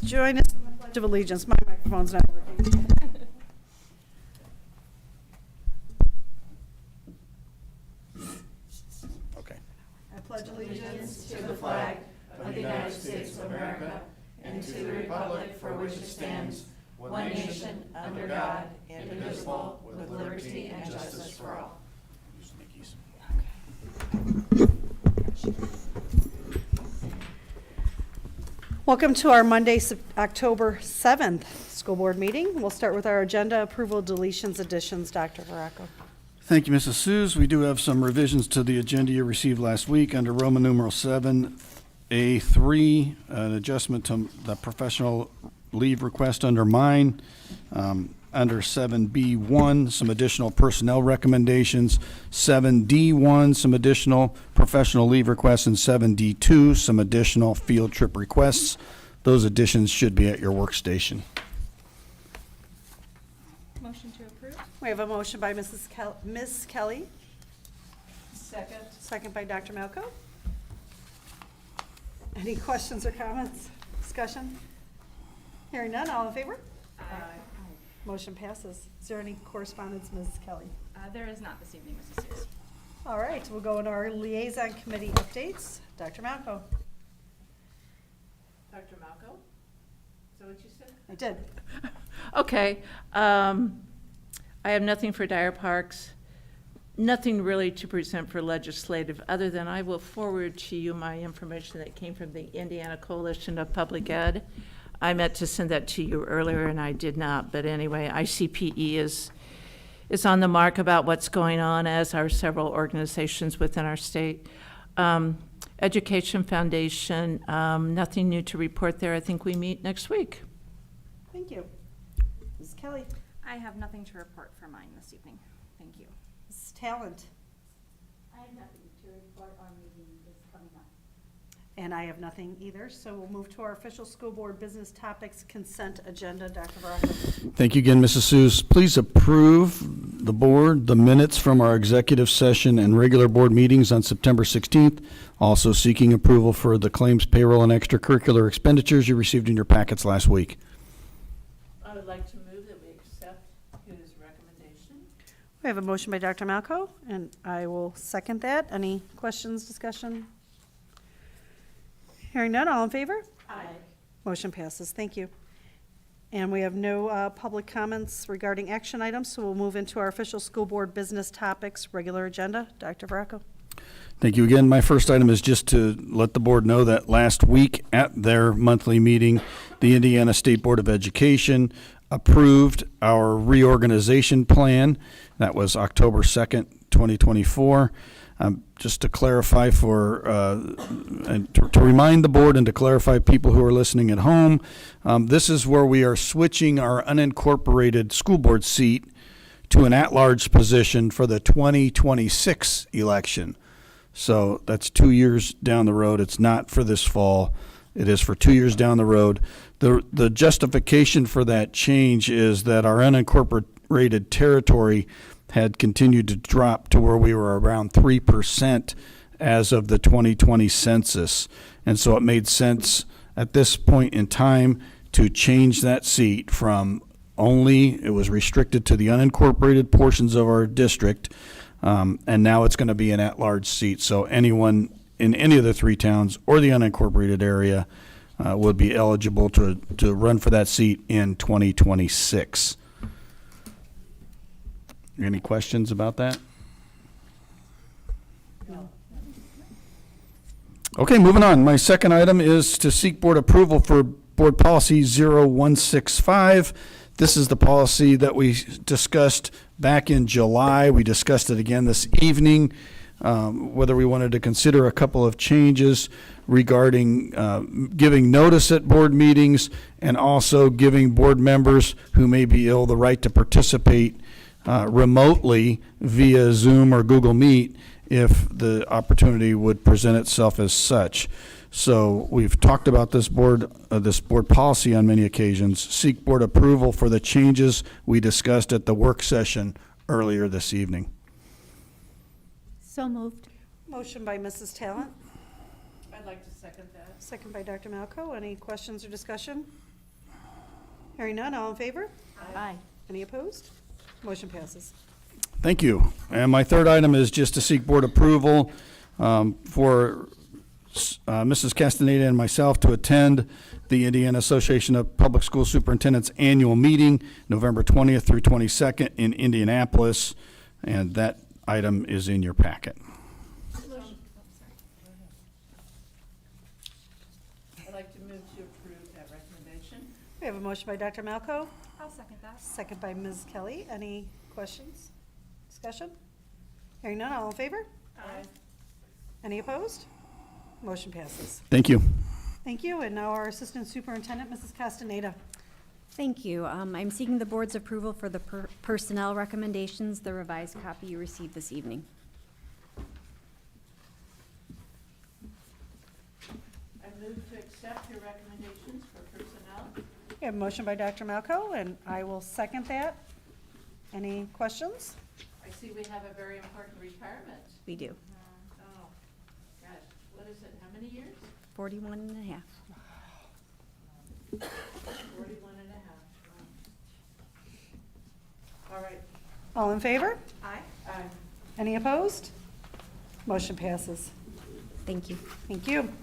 join us in the Pledge of Allegiance. My microphone's not working. Okay. I pledge allegiance to the flag of the United States of America and to the republic for which it stands, one nation, under God, indivisible, with liberty and justice for all. Welcome to our Monday, October 7th school board meeting. We'll start with our agenda approval, deletions, additions. Dr. Veracco. Thank you, Mrs. Suze. We do have some revisions to the agenda you received last week under Roman numeral 7A3, an adjustment to the professional leave request under mine. Under 7B1, some additional personnel recommendations. 7D1, some additional professional leave requests. And 7D2, some additional field trip requests. Those additions should be at your workstation. Motion to approve? We have a motion by Ms. Kelly, Second. second by Dr. Malco. Any questions or comments? Discussion? Hearing none, all in favor? Aye. Motion passes. Is there any correspondence, Ms. Kelly? There is not this evening, Mrs. Sears. All right, we'll go into our liaison committee updates. Dr. Malco. Dr. Malco? Is that what you said? I did. Okay. I have nothing for Dyer Parks, nothing really to present for legislative, other than I will forward to you my information that came from the Indiana Coalition of Public Ed. I meant to send that to you earlier, and I did not. But anyway, ICPE is on the mark about what's going on, as are several organizations within our state. Education Foundation, nothing new to report there. I think we meet next week. Thank you. Ms. Kelly. I have nothing to report for mine this evening. Thank you. Ms. Talent. I have nothing to report. Our meeting is coming up. And I have nothing either, so we'll move to our official school board business topics consent agenda. Dr. Veracco. Thank you again, Mrs. Suze. Please approve the board, the minutes from our executive session and regular board meetings on September 16th. Also seeking approval for the claims, payroll, and extracurricular expenditures you received in your packets last week. I would like to move that we accept his recommendation. We have a motion by Dr. Malco, and I will second that. Any questions, discussion? Hearing none, all in favor? Aye. Motion passes. Thank you. And we have no public comments regarding action items, so we'll move into our official school board business topics, regular agenda. Dr. Veracco. Thank you again. My first item is just to let the board know that last week at their monthly meeting, the Indiana State Board of Education approved our reorganization plan. That was October 2nd, 2024. Just to clarify and to remind the board and to clarify people who are listening at home, this is where we are switching our unincorporated school board seat to an at-large position for the 2026 election. So that's 2 years down the road. It's not for this fall. It is for 2 years down the road. The justification for that change is that our unincorporated territory had continued to drop to where we were around 3% as of the 2020 census. And so it made sense at this point in time to change that seat from it was restricted to the unincorporated portions of our district, and now it's going to be an at-large seat. So anyone in any of the three towns or the unincorporated area would be eligible to run for that seat in 2026. Any questions about that? No. Okay, moving on. My second item is to seek board approval for Board Policy 0165. This is the policy that we discussed back in July. We discussed it again this evening, whether we wanted to consider a couple of changes regarding giving notice at board meetings and also giving board members who may be ill the right to participate remotely via Zoom or Google Meet if the opportunity would present itself as such. So we've talked about this board policy on many occasions. Seek board approval for the changes we discussed at the work session earlier this evening. So moved. Motion by Mrs. Talent, I'd like to second that. second by Dr. Malco. Any questions or discussion? Hearing none, all in favor? Aye. Any opposed? Motion passes. Thank you. And my third item is just to seek board approval for Mrs. Castaneda and myself to attend the Indiana Association of Public School Superintendents Annual Meeting, November 20th through 22nd in Indianapolis, and that item is in your packet. I'd like to move to approve that recommendation. We have a motion by Dr. Malco, I'll second that. second by Ms. Kelly. Any questions? Discussion? Hearing none, all in favor? Aye. Any opposed? Motion passes. Thank you. Thank you, and now our Assistant Superintendent, Mrs. Castaneda. Thank you. I'm seeking the board's approval for the personnel recommendations, the revised copy you received this evening. I move to accept your recommendations for personnel. We have a motion by Dr. Malco, and I will second that. Any questions? I see we have a very important retirement. We do. Oh, gosh, what is it, how many years? 41 and a half. 41 and a half. Wow. All right. All in favor? Aye. Aye. Any opposed? Motion passes. Thank you. Thank you.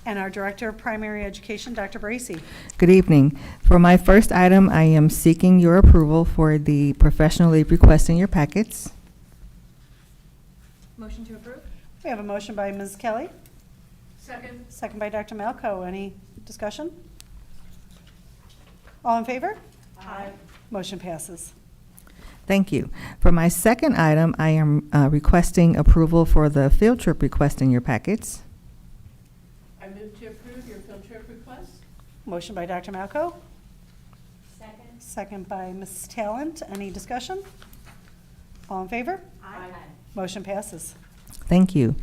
And our Director of Primary Education, Dr. Bracy. Good evening. For my first item, I am seeking your approval for the professional leave request in your packets. Motion to approve? We have a motion by Ms. Kelly, Second. second by Dr. Malco. Any discussion? All in favor? Aye. Motion passes. Thank you. For my second item, I am requesting approval for the field trip request in your packets. I move to approve your field trip request. Motion by Dr. Malco, Second. second by Ms. Talent. Any discussion? All in favor? Aye. Motion passes. Thank you.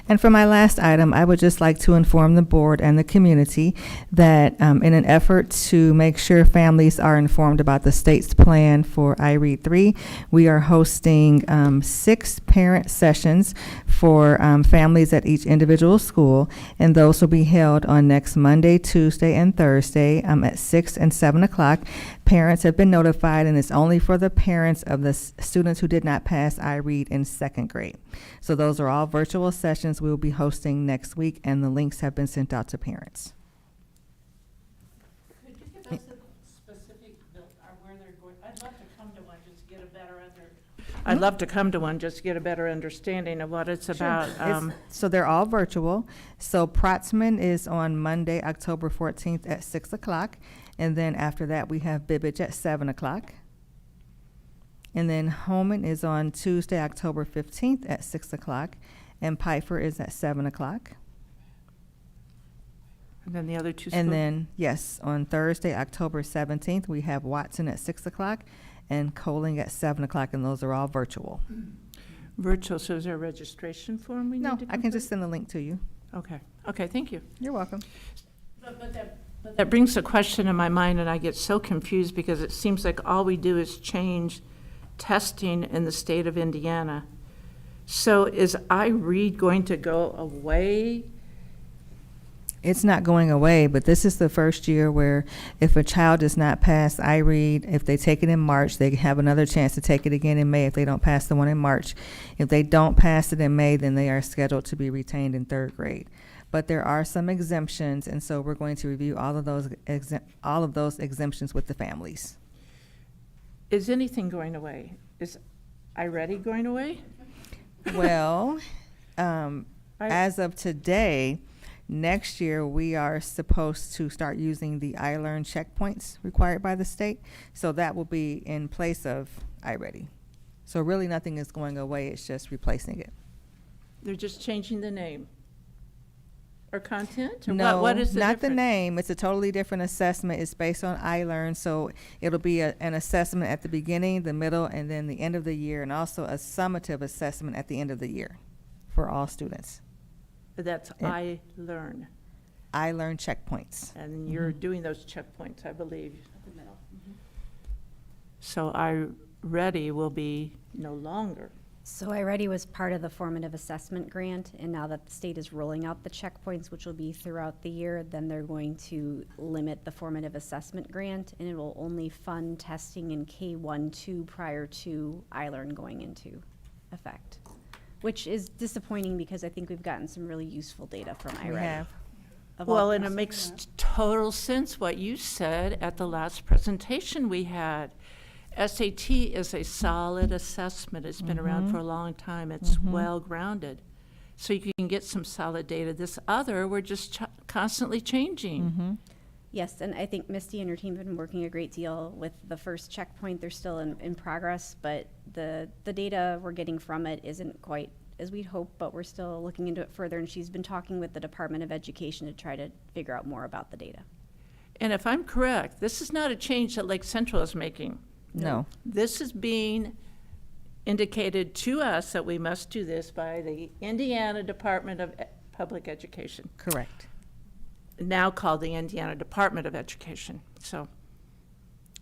And for my last item, I would just like to inform the board and the community that in an effort to make sure families are informed about the state's plan for iRead 3, we are hosting 6 parent sessions for families at each individual school, and those will be held on next Monday, Tuesday, and Thursday at 6 and 7 o'clock. Parents have been notified, and it's only for the parents of the students who did not pass iRead in 2nd grade. So those are all virtual sessions we will be hosting next week, and the links have been sent out to parents. Could you give us a specific, where they're going? I'd love to come to one just to get a better I'd love to come to one just to get a better understanding of what it's about. So they're all virtual. So Protzman is on Monday, October 14th at 6 o'clock. And then after that, we have Bibbage at 7 o'clock. And then Holman is on Tuesday, October 15th at 6 o'clock. And Piper is at 7 o'clock. And then the other two schools? And then, yes, on Thursday, October 17th, we have Watson at 6 o'clock and Coling at 7 o'clock, and those are all virtual. Virtual, so is there a registration form we need to No, complete? I can just send the link to you. Okay, okay, thank you. You're welcome. But that brings a question in my mind, and I get so confused because it seems like all we do is change testing in the state of Indiana. So is iRead going to go away? It's not going away, but this is the first year where if a child does not pass iRead, if they take it in March, they have another chance to take it again in May if they don't pass the one in March. If they don't pass it in May, then they are scheduled to be retained in 3rd grade. But there are some exemptions, and so we're going to review all of those exemptions with the families. Is anything going away? Is iReady going away? Well, as of today, next year, we are supposed to start using the iLearn checkpoints required by the state. So that will be in place of iReady. So really nothing is going away, it's just replacing it. They're just changing the name? Or content? Or No, what is the not the difference? name. It's a totally different assessment. It's based on iLearn. So it'll be an assessment at the beginning, the middle, and then the end of the year, and also a summative assessment at the end of the year for all students. That's And- iLearn, iLearn checkpoints. and you're doing those checkpoints, I believe. At the middle. So iReady will be no longer. So iReady was part of the formative assessment grant, and now that the state is rolling out the checkpoints, which will be throughout the year, then they're going to limit the formative assessment grant, and it will only fund testing in K-1-2 prior to iLearn going into effect, which is disappointing because I think we've gotten some really useful data from iReady. We have. of all Well, and it kinds. makes total sense what you said at the last presentation we had. SAT is a solid assessment. It's been around for a long time. It's well-grounded. So you can get some solid data. This other, we're just constantly changing. Yes, and I think Misty and her team have been working a great deal with the first checkpoint. They're still in progress, but the data we're getting from it isn't quite as we'd hoped, but we're still looking into it further, and she's been talking with the Department of Education to try to figure out more about the data. And if I'm correct, this is not a change that Lake Central is making. No. This is being indicated to us that we must do this by the Indiana Department of Public Education, Correct. now called the Indiana Department of Education. So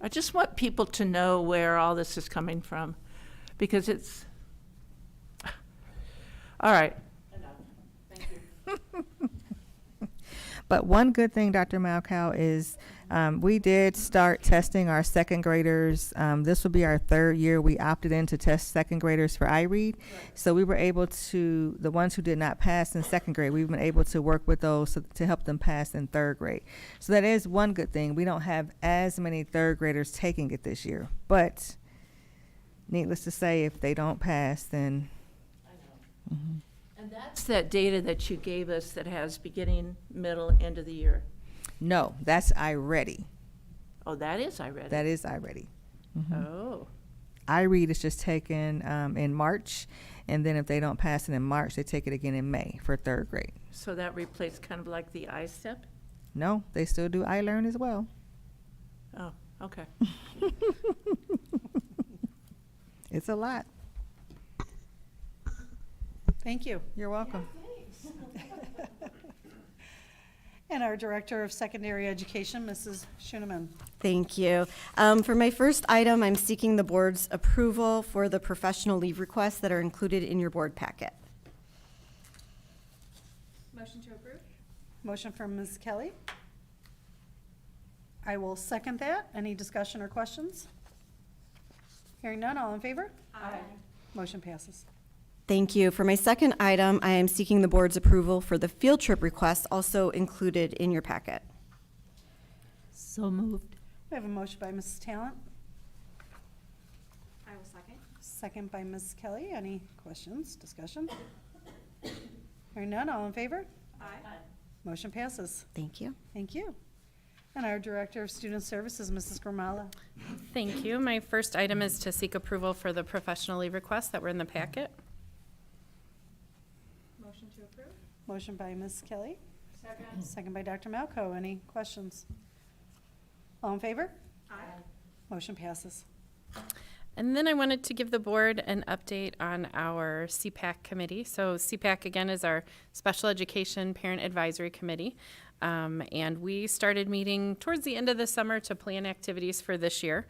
I just want people to know where all this is coming from, because it's, all right. But one good thing, Dr. Malkow, is we did start testing our second graders. This will be our third year. We opted in to test second graders for iRead. So we were able to, the ones who did not pass in second grade, we've been able to work with those to help them pass in third grade. So that is one good thing. We don't have as many third graders taking it this year. But needless to say, if they don't pass, then And that's that data that you gave us that has beginning, middle, end of the year. no, that's iReady. Oh, that is, I read it. That is iReady. Oh, iRead is just taken in March, and then if they don't pass it in March, they take it again in May for third grade. so that replaced kind of like the iStep? No, they still do iLearn as well. Oh, okay. It's a lot. Thank you. You're welcome. And our Director of Secondary Education, Mrs. Schoeneman. Thank you. For my first item, I'm seeking the board's approval for the professional leave requests that are included in your board packet. Motion to approve? Motion from Ms. Kelly. I will second that. Any discussion or questions? Hearing none, all in favor? Aye. Motion passes. Thank you. For my second item, I am seeking the board's approval for the field trip requests also included in your packet. So moved. We have a motion by Mrs. Talent, I will second. second by Ms. Kelly. Any questions, discussion? Hearing none, all in favor? Aye. Motion passes. Thank you. Thank you. And our Director of Student Services, Mrs. Gramala. Thank you. My first item is to seek approval for the professional leave requests that were in the packet. Motion to approve? Motion by Ms. Kelly, Second. second by Dr. Malco. Any questions? All in favor? Aye. Motion passes. And then I wanted to give the board an update on our CPAC committee. So CPAC, again, is our Special Education Parent Advisory Committee. And we started meeting towards the end of the summer to plan activities for this year.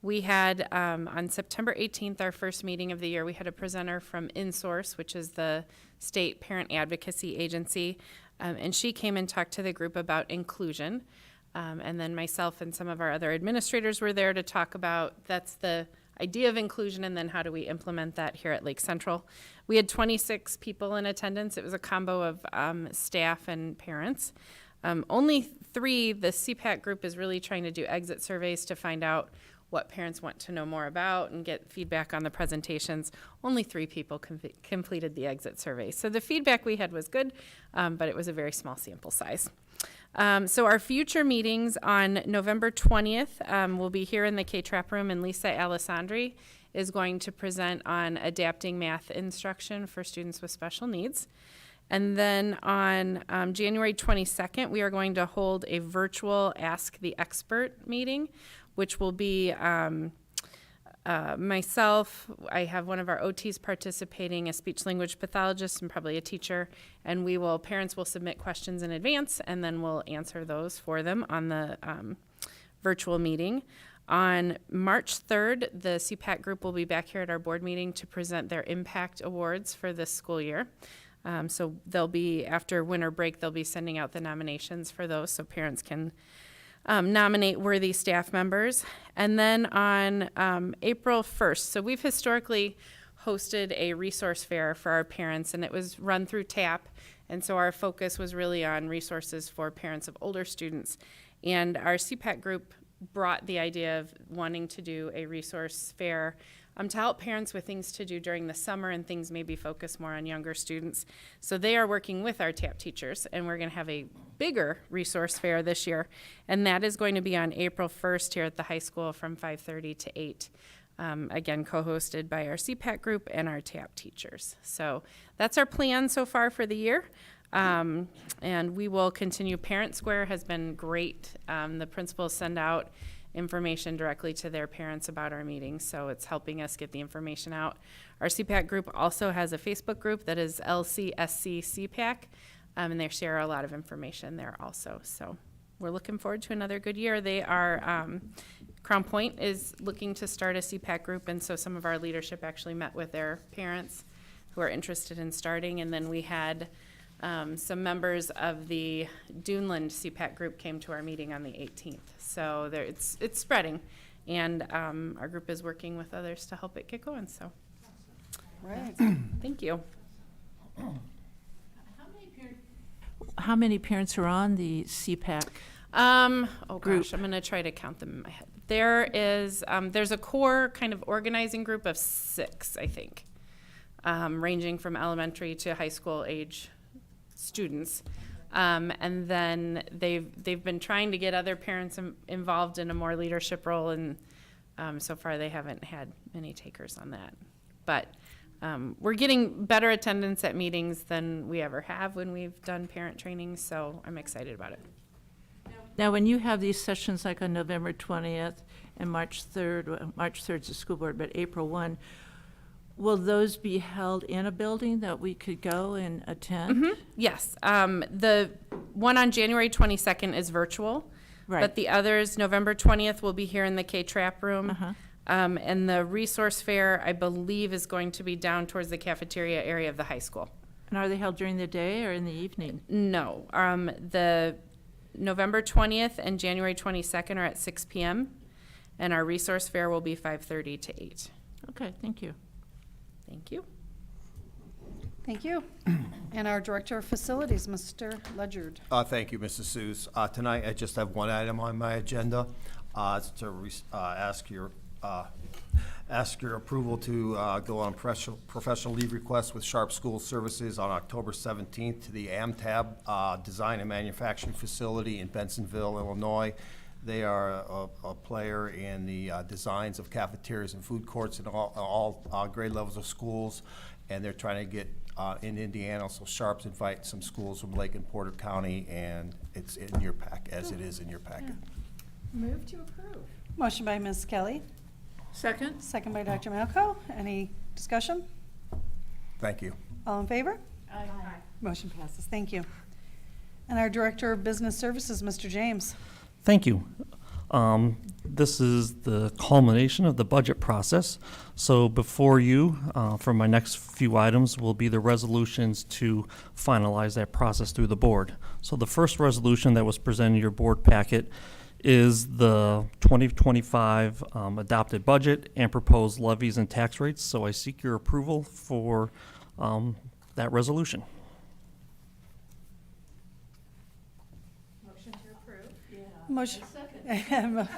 We had, on September 18th, our first meeting of the year, we had a presenter from InSource, which is the state parent advocacy agency. And she came and talked to the group about inclusion. And then myself and some of our other administrators were there to talk about, that's the idea of inclusion, and then how do we implement that here at Lake Central. We had 26 people in attendance. It was a combo of staff and parents. Only 3, the CPAC group is really trying to do exit surveys to find out what parents want to know more about and get feedback on the presentations. Only 3 people completed the exit survey. So the feedback we had was good, but it was a very small sample size. So our future meetings on November 20th will be here in the K-Trap room, and Lisa Alessandri is going to present on adapting math instruction for students with special needs. And then on January 22nd, we are going to hold a virtual Ask the Expert meeting, which will be myself. I have one of our OTs participating, a speech language pathologist, and probably a teacher. And parents will submit questions in advance, and then we'll answer those for them on the virtual meeting. On March 3rd, the CPAC group will be back here at our board meeting to present their impact awards for this school year. So they'll be, after winter break, they'll be sending out the nominations for those so parents can nominate worthy staff members. And then on April 1st, so we've historically hosted a resource fair for our parents, and it was run through TAP. And so our focus was really on resources for parents of older students. And our CPAC group brought the idea of wanting to do a resource fair to help parents with things to do during the summer and things maybe focus more on younger students. So they are working with our TAP teachers, and we're going to have a bigger resource fair this year. And that is going to be on April 1st here at the high school from 5:30 to 8. Again, co-hosted by our CPAC group and our TAP teachers. So that's our plan so far for the year. And we will continue. Parent Square has been great. The principals send out information directly to their parents about our meetings, so it's helping us get the information out. Our CPAC group also has a Facebook group that is LCSC CPAC, and they share a lot of information there also. So we're looking forward to another good year. They are, Crown Point is looking to start a CPAC group, and so some of our leadership actually met with their parents who are interested in starting, and then we had some members of the Duneland CPAC group came to our meeting on the 18th. So there, it's spreading, and our group is working with others to help it get going. So, Right. thank you. How many parents are on the CPAC? Oh Group. gosh, I'm gonna try to count them in my head. There is, there's a core kind of organizing group of 6, I think, ranging from elementary to high school age students. And then they've been trying to get other parents involved in a more leadership role, and so far they haven't had many takers on that. But we're getting better attendance at meetings than we ever have when we've done parent training, so I'm excited about it. Now, when you have these sessions like on November 20th and March 3rd, March 3rd is the school board, but April 1, will those be held in a building that we could go and attend? Yes, the one on January 22nd is virtual, Right. but the others, November 20th, will be here in the K-Trap room. And the resource fair, I believe, is going to be down towards the cafeteria area of the high school. And are they held during the day or in the evening? No, the November 20th and January 22nd are at 6 p.m., and our resource fair will be 5:30 to 8. Okay, thank you. Thank you. Thank you. And our Director of Facilities, Mr. Ledyard. Thank you, Mrs. Seuss. Tonight, I just have one item on my agenda. It's to ask your approval to go on professional leave request with Sharp School Services on October 17th to the AmTab Design and Manufacturing Facility in Bensonville, Illinois. They are a player in the designs of cafeterias and food courts in all grade levels of schools, and they're trying to get in Indiana. So Sharp's invite some schools from Lake and Porter County, and it's in your pack, as it is in your packet. Move to approve. Motion by Ms. Kelly, Second? second by Dr. Malco. Any discussion? Thank you. All in favor? Aye. Motion passes. Thank you. And our Director of Business Services, Mr. James. Thank you. This is the culmination of the budget process. So before you, for my next few items, will be the resolutions to finalize that process through the board. So the first resolution that was presented in your board packet is the 2025 adopted budget and proposed levies and tax rates. So I seek your approval for that resolution. Motion.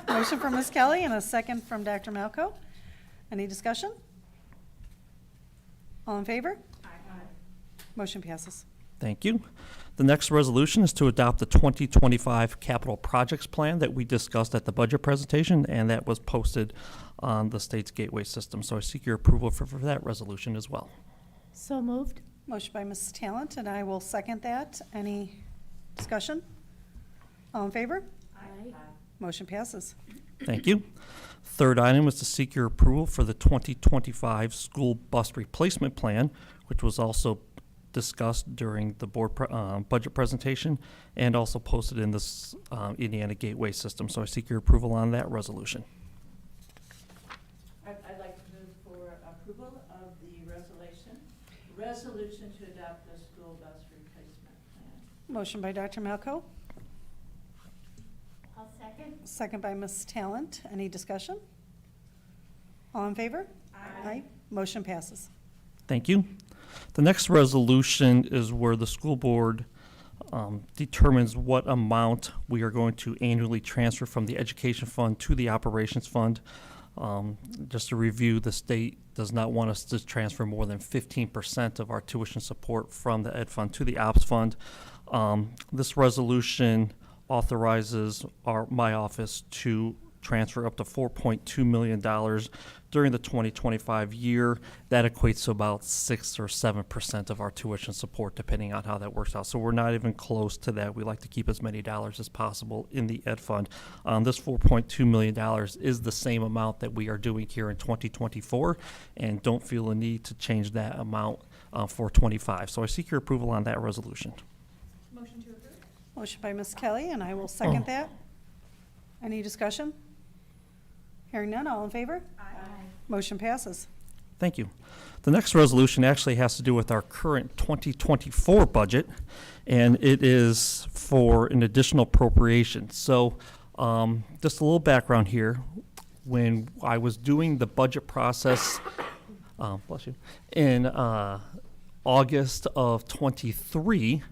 Motion from Ms. Kelly and a second from Dr. Malco. Any discussion? All in favor? Motion passes. Thank you. The next resolution is to adopt the 2025 capital projects plan that we discussed at the budget presentation, and that was posted on the state's gateway system. So I seek your approval for that resolution as well. So moved. Motion by Mrs. Talent, and I will second that. Any discussion? All in favor? Motion passes. Thank you. Third item is to seek your approval for the 2025 school bus replacement plan, which was also discussed during the board budget presentation and also posted in this Indiana Gateway system. So I seek your approval on that resolution. Resolution to adopt the school bus replacement plan. Motion by Dr. Malco, I'll second. second by Ms. Talent. Any discussion? All in favor? Aye. Motion passes. Thank you. The next resolution is where the school board determines what amount we are going to annually transfer from the education fund to the operations fund. Just to review, the state does not want us to transfer more than 15% of our tuition support from the ed fund to the ops fund. This resolution authorizes my office to transfer up to $4.2 million during the 2025 year. That equates to about 6 or 7% of our tuition support, depending on how that works out. So we're not even close to that. We like to keep as many dollars as possible in the ed fund. This $4.2 million is the same amount that we are doing here in 2024, and don't feel a need to change that amount for 25. So I seek your approval on that resolution. Motion to approve? Motion by Ms. Kelly, and I will second that. Any discussion? Hearing none, all in favor? Aye. Motion passes. Thank you. The next resolution actually has to do with our current 2024 budget, and it is for an additional appropriation. So just a little background here. When I was doing the budget process, bless you, in August of 23,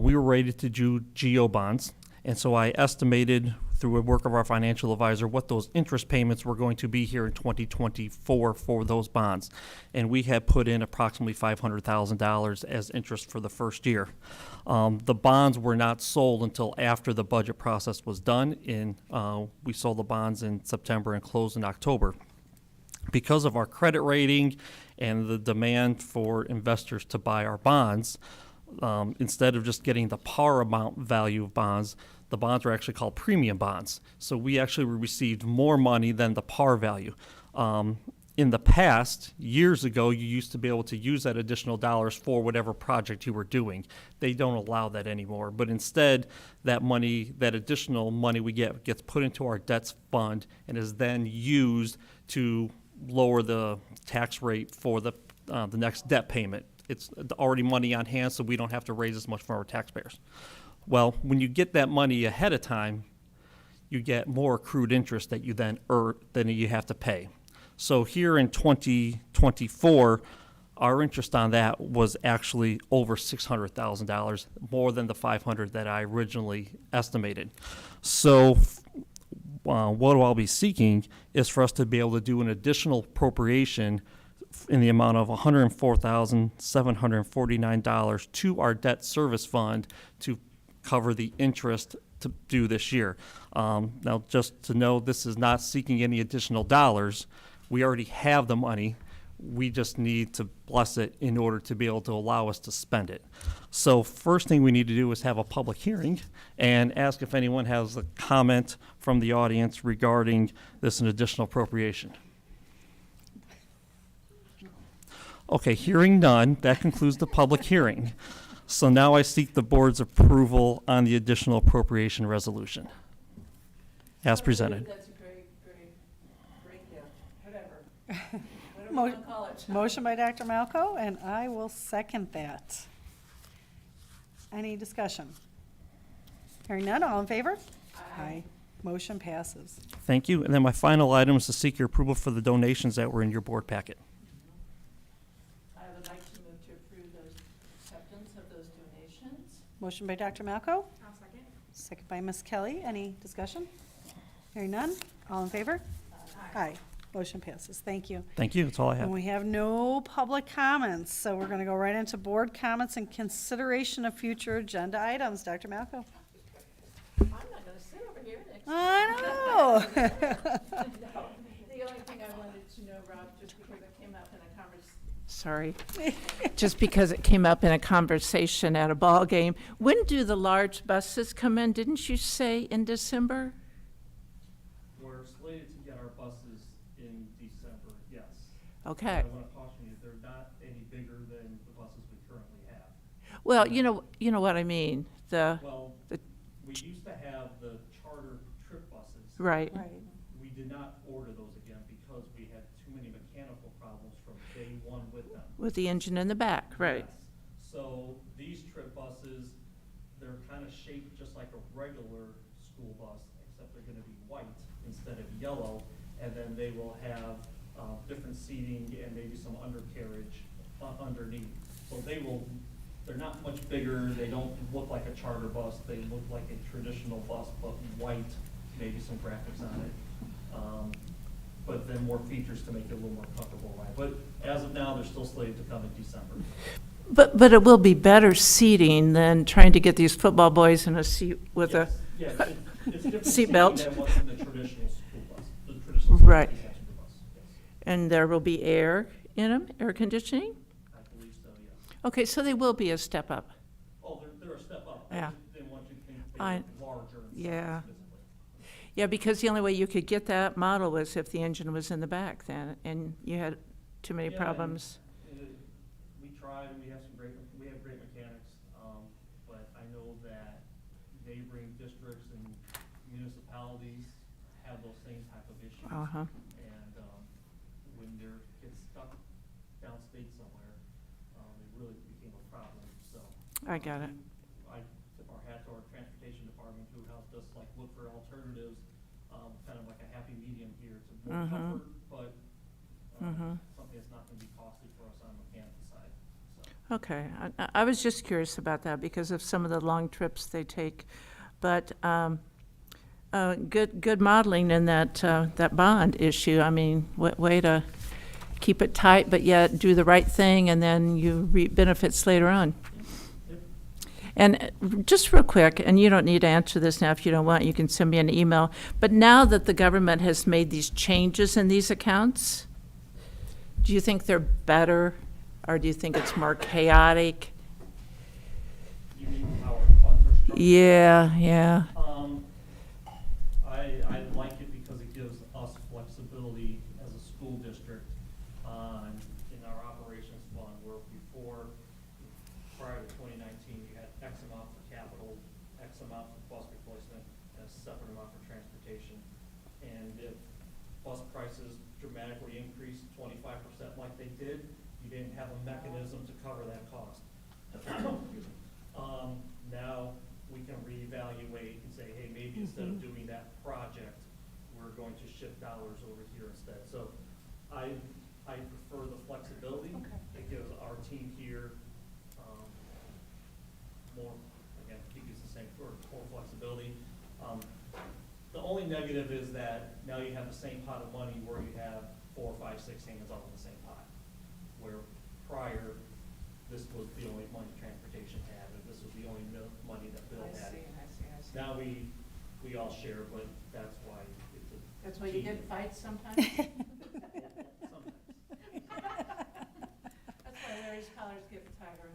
we were ready to do GO bonds. And so I estimated through a work of our financial advisor what those interest payments were going to be here in 2024 for those bonds. And we had put in approximately $500,000 as interest for the first year. The bonds were not sold until after the budget process was done. We sold the bonds in September and closed in October. Because of our credit rating and the demand for investors to buy our bonds, instead of just getting the par amount value of bonds, the bonds were actually called premium bonds. So we actually received more money than the par value. In the past, years ago, you used to be able to use that additional dollars for whatever project you were doing. They don't allow that anymore. But instead, that money, that additional money we get, gets put into our debts fund and is then used to lower the tax rate for the next debt payment. It's already money on hand, so we don't have to raise as much for our taxpayers. Well, when you get that money ahead of time, you get more accrued interest that you then than you have to pay. So here in 2024, our interest on that was actually over $600,000, more than the $500,000 that I originally estimated. So what I'll be seeking is for us to be able to do an additional appropriation in the amount of $104,749 to our debt service fund to cover the interest to do this year. Now, just to know, this is not seeking any additional dollars. We already have the money. We just need to bless it in order to be able to allow us to spend it. So first thing we need to do is have a public hearing and ask if anyone has a comment from the audience regarding this an additional appropriation. Okay, hearing none, that concludes the public hearing. So now I seek the board's approval on the additional appropriation resolution as presented. That's a great gift, whatever. Whatever Mo- you want to call it. Motion by Dr. Malco, and I will second that. Any discussion? Hearing none, all in favor? Aye. Motion passes. Thank you. And then my final item is to seek your approval for the donations that were in your board packet. I would like to move to approve those acceptance of those donations. Motion by Dr. Malco, I'll second. second by Ms. Kelly. Any discussion? Hearing none, all in favor? Aye. Motion passes. Thank you. Thank you. That's all I have. And we have no public comments, so we're going to go right into board comments and consideration of future agenda items. Dr. Malco? I'm not going to sit over here next. I know. No. The only thing I wanted to know, Rob, just because it came up in a just because it came up in a conversation at a ball game. When do the large buses come in? Didn't you say in December? We're slated to get our buses in December, yes. Okay. I want to caution you, they're not any bigger than the buses we currently have. Well, you know what I mean. Well, we used to have the charter trip buses. Right. We did not order those again because we had too many mechanical problems from day one with them. With the engine in the back, right. Yes. So these trip buses, they're kind of shaped just like a regular school bus, except they're gonna be white instead of yellow. And then they will have different seating and maybe some undercarriage underneath. So they're not much bigger, they don't look like a charter bus, they look like a traditional bus, but white, maybe some graphics on it. But then more features to make it a little more comfortable ride. But as of now, they're still slated to come in December. But it will be better seating than trying to get these football boys in a seat with a, Yes, it's different Seat seating belt. than what's in the traditional school bus, the traditional Right. passenger bus, yes. and there will be air in them, air conditioning? I believe so, yes. Okay, so they will be a step up. Oh, they're a step up. Yeah. Then once you think I- they look larger and stuff Yeah. visibly. Yeah, because the only way you could get that model was if the engine was in the back then, and you had too many Yeah, problems. We tried, we have great mechanics, but I know that neighboring districts and municipalities have those same type of issues. Uh-huh. And, when they're, get stuck downstate somewhere, it really became a problem, so. I got it. I tip our hat to our transportation department who helped us like look for alternatives, kind of like a happy medium here to more Mhm. comfort, but, Mhm. something that's not gonna be costly for us on the mechanical side, so. Okay, I was just curious about that because of some of the long trips they take. But good modeling in that bond issue. I mean, way to keep it tight, but yet do the right thing, and then you reap benefits later on. And just real quick, and you don't need to answer this now if you don't want, you can send me an email. But now that the government has made these changes in these accounts, do you think they're better, or do you think it's more chaotic? You mean how our funds are structured? Yeah. I like it because it gives us flexibility as a school district in our operations fund, where before, prior to 2019, you had X amount for capital, X amount for bus replacement, and a separate amount for transportation. And if bus prices dramatically increased 25% like they did, you didn't have a mechanism to cover that cost. Now, we can reevaluate and say, hey, maybe instead of doing that project, we're going to shift dollars over here instead. So I prefer the flexibility. It gives our team here more, again, keep it the same, for more flexibility. The only negative is that now you have the same pot of money where you have 4, 5, 6 hands all in the same pot. Where prior, this was the only money transportation had, and this was the only money that Bill had. I see. Now we all share, but that's why it's a. That's why you team. get fights sometimes? Sometimes. That's why Larry's collar's getting tighter.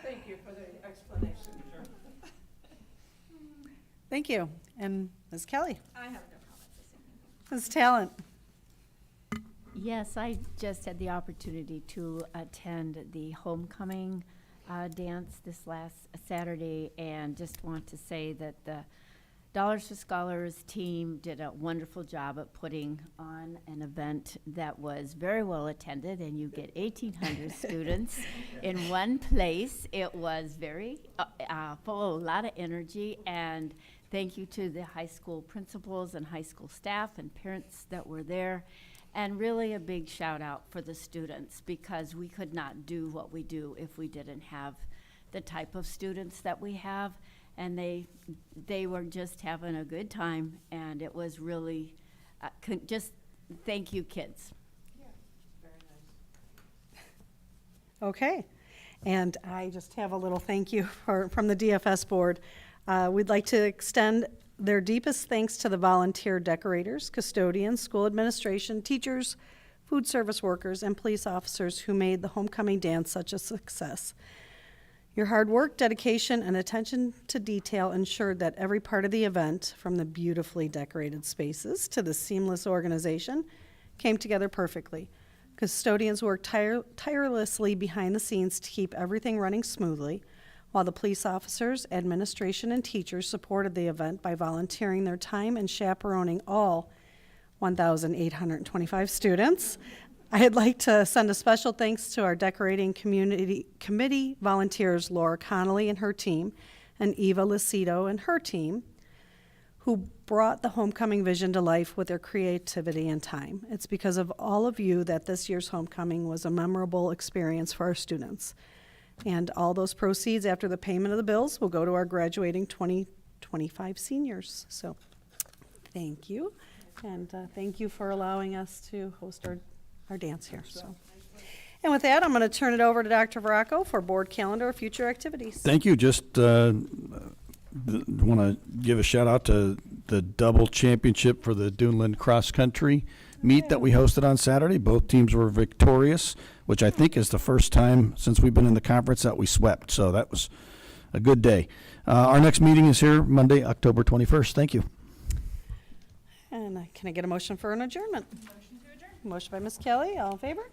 Thank you for the explanation. Thank you. And Ms. Kelly? I have no comments this evening. Ms. Talent? Yes, I just had the opportunity to attend the homecoming dance this last Saturday, and just want to say that the Dollars for Scholars team did a wonderful job at putting on an event that was very well attended, and you get 1,800 students in one place. It was very full of a lot of energy, and thank you to the high school principals and high school staff and parents that were there. And really a big shout out for the students, because we could not do what we do if we didn't have the type of students that we have. And they were just having a good time, and it was really, just thank you, kids. Very nice. Okay. And I just have a little thank you from the DFS board. We'd like to extend their deepest thanks to the volunteer decorators, custodians, school administration, teachers, food service workers, and police officers who made the homecoming dance such a success. Your hard work, dedication, and attention to detail ensured that every part of the event, from the beautifully decorated spaces to the seamless organization, came together perfectly. Custodians worked tirelessly behind the scenes to keep everything running smoothly, while the police officers, administration, and teachers supported the event by volunteering their time and chaperoning all 1,825 students. I'd like to send a special thanks to our decorating committee volunteers, Laura Connolly and her team, and Eva Lucido and her team, who brought the homecoming vision to life with their creativity and time. It's because of all of you that this year's homecoming was a memorable experience for our students. And all those proceeds after the payment of the bills will go to our graduating 2025 seniors. So thank you. And thank you for allowing us to host our dance here. So, and with that, I'm going to turn it over to Dr. Varacco for board calendar or future activities. Thank you. Just want to give a shout out to the double championship for the Duneland Cross Country meet that we hosted on Saturday. Both teams were victorious, which I think is the first time since we've been in the conference that we swept. So that was a good day. Our next meeting is here Monday, October 21st. Thank you. And can I get a motion for an adjournment? Motion to adjourn. Motion by Ms. Kelly. All in favor?